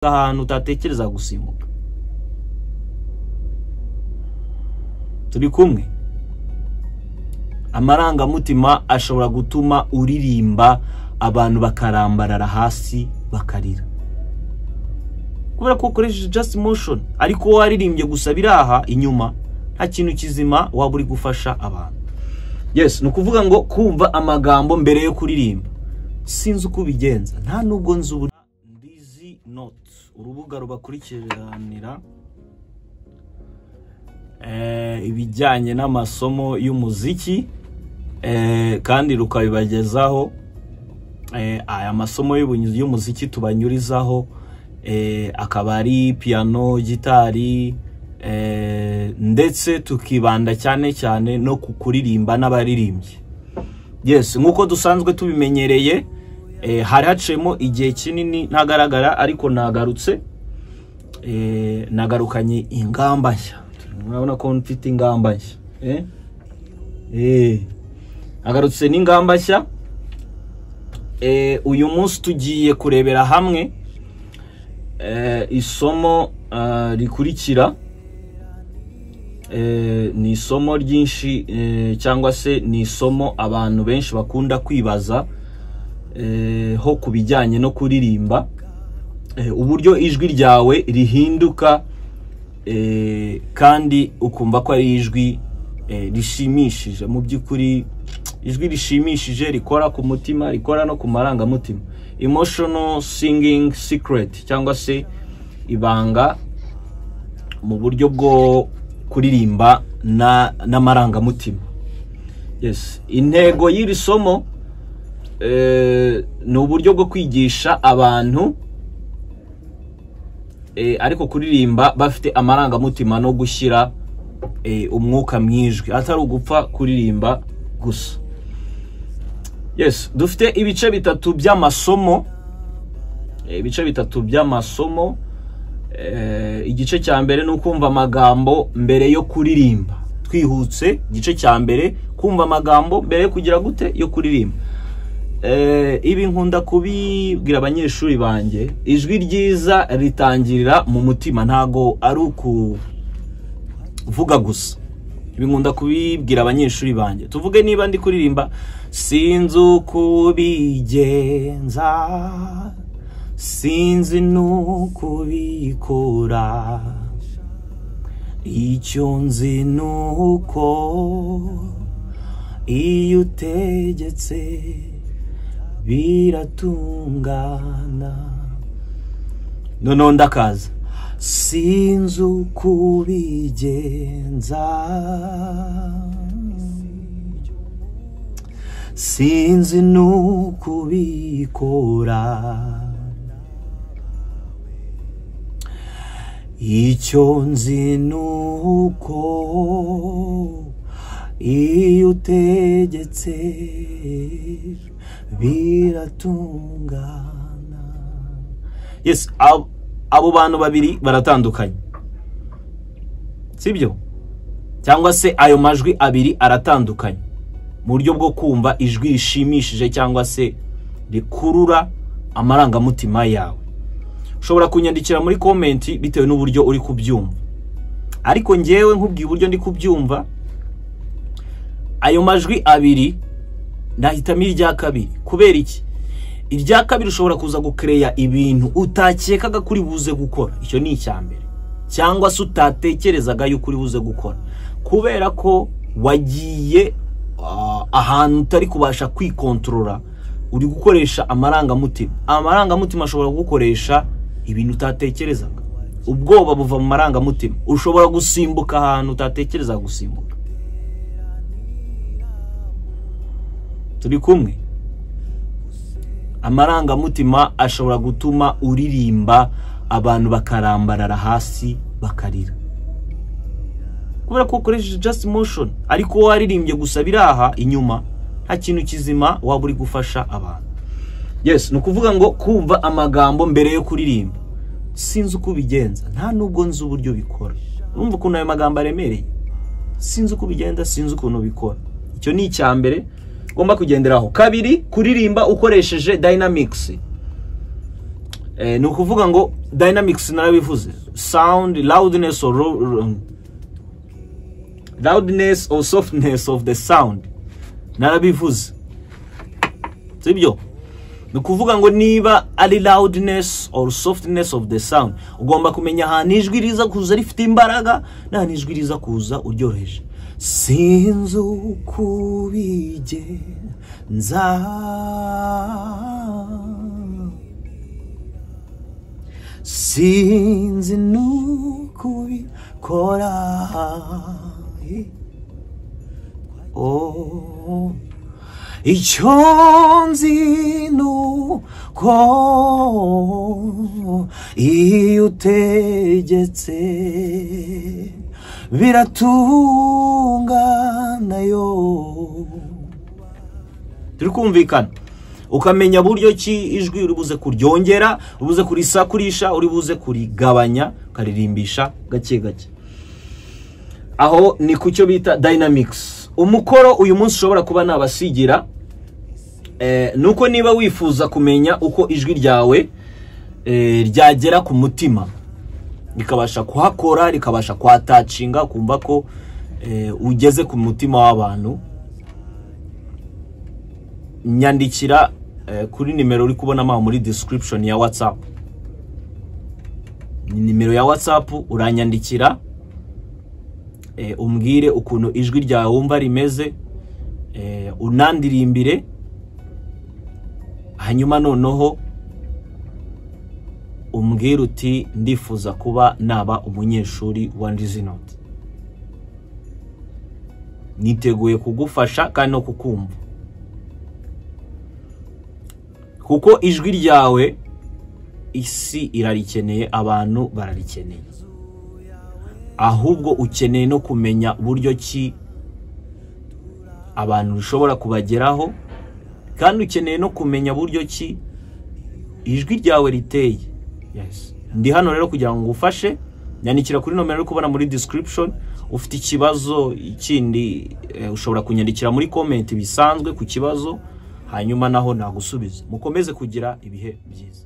ahantu utatekereza gusimbuka. Turi kumwe. Amarangamutima ashobora gutuma uririmba abantu bakarambarara hasi bakarira, kubera ko ukoresheje just motion, ariko waririmbye gusa biraha inyuma nta kintu kizima waba uri gufasha abantu. Yes, nukuvuga ngo kumva amagambo mbere yo kuririmba sinzi uko bigenza, nta nubwo nzi ubu. Ndizi note urubuga rubakurikiranira ibijyanye n'amasomo y'umuziki, kandi rukabibagezaho aya masomo y'umuziki tubanyurizaho, akaba ari piano, gitari, ndetse tukibanda cyane cyane no kukuririmba n'abaririmbyi. Yes, nkuko dusanzwe tubimenyereye, hari hacemo igihe kinini ntagaragara, ariko nagarutse, nagarukanye ingamba nshya. Murabona ko mfite ingamba nshya, nagarutse n'ingamba nshya. Uyu munsi tugiye kurebera hamwe isomo rikurikira. Ni isomo ryinshi, cyangwa se ni isomo abantu benshi bakunda kwibaza ho kubijyanye no kuririmba, uburyo ijwi ryawe rihinduka, kandi ukumva ko ari ijwi rishimishije. Mu by'ukuri ijwi rishimishije rikora ku mutima, rikora no ku marangamutima. Emotional singing secret, cyangwa se ibanga mu buryo bwo kuririmba n'amarangamutima. Yes, intego y'iri somo ni uburyo bwo kwigisha abantu, ariko kuririmba bafite amarangamutima no gushyira umwuka mwijwi, atari ugupfa kuririmba gusa. Yes, dufite ibice bitatu by'amasomo, igice cya mbere ni ukumva amagambo mbere yo kuririmba. Twihutse, igice cya mbere kumva amagambo mbere yo kugira gute yo kuririmba. Ibi nkunda kubibwira abanyeshuri banjye, ijwi ryiza ritangirira mu mutima, ntago ari ukuvuga gusa. Ibi nkunda kubibwira abanyeshuri banjye. Tuvuge niba ndi kuririmba, sinzi uko bigenza, sinzi nuko bikora, icyo nzi nuko iyo utegetse biratungana. Noneho ndakaza, sinzi uko bigenza, sinzi nuko bikora, icyo nzi nuko iyo utegetse biratungana. Yes, abo bantu babiri baratandukanye, sibyo? Cyangwa se ayo majwi abiri aratandukanye mu buryo bwo kumva ijwi rishimishije, cyangwa se rikurura amarangamutima yawe. Ushobora kunyandikira muri comment bitewe n'uburyo uri kubyumva, ariko ngewe nkubwiye uburyo ndi kubyumva. Ayo majwi abiri nahitamo irya kabiri. Kubera iki? Irya kabiri ushobora kuza gucreya ibintu utakekaga kuri buze gukora. Icyo ni icyambere, cyangwa se utatekerezaga yuko uri buze gukora, kubera ko wagiye ahantu utari kubasha kwikontorora, uri gukoresha amarangamutima. Amarangamutima ashobora gukoresha ibintu utatekerezaga. Ubwoba buva mu marangamutima. Ushobora gusimbuka ahantu utatekereza gusimbuka. Turi kumwe. Amarangamutima ashobora gutuma uririmba abantu bakarambarara hasi bakarira, kubera ko ukoresheje just motion, ariko waririmbye gusa biraha inyuma nta kintu kizima waba uri gufasha abantu. Yes, nukuvuga ngo kumva amagambo mbere yo kuririmba sinzi uko bigenza, nta nubwo nzi uburyo bikora. Urumva ukuntu ayo magambo aremereye? Sinzi uko bigenda, sinzi ukuntu bikora. Icyo ni icyambere ugomba kugenderaho. Kabiri, kuririmba ukoresheje dynamics. ni ukuvuga ngo dynamics narabivuze, sound, loudness or softness of the sound narabivuze, sibyo? Ni ukuvuga ngo niba ari loudness or softness of the sound, ugomba kumenya ahantu ijwi riza kuza rifite imbaraga n'ahantu ijwi riza kuza uryoheje. Sinzi ukubigenza, sinzi n'ukubikora, oh, icyo nzi nuko iyo utegetse biratungana yo. Turi kumvikana? Ukamenya buryo ki ijwi uri buze kuryongera, uri buze kurisakurisha, uri buze kurigabanya, karirimbisha gake gake. Aho ni kucyo bita dynamics. Umukoro uyu munsi ushobora kuba nabasigira nuko niba wifuza kumenya uko ijwi ryawe ryagera ku mutima, rikabasha kuhakora, rikabasha kwatacinga, kumva ko ugeze ku mutima w'abantu, nyandikira kuri nimero uri kubona muri description ya WhatsApp. Nimero ya WhatsApp uranyandikira, umbwire ukuntu ijwi ryawe wumva rimeze, unandirimbire, hanyuma noneho umbwire uti ndifuza kuba naba umunyeshuri wa Ndizinote. Niteguye kugufasha kandi no kukumva, kuko ijwi ryawe isi irarikeneye, abantu bararikeneye. Ahubwo ukeneye no kumenya buryo ki abantu bishobora kubageraho, kandi ukeneye no kumenya buryo ki ijwi ryawe riteye. Yes, ndi hano rero kugira ngo ngufashe. Nyandikira kuri nomero uri kubona muri description. Ufite ikibazo ikindi ushobora kunyandikira muri comment bisanzwe ku kibazo, hanyuma naho nagusubiza. Mukomeze kugira ibihe byiza.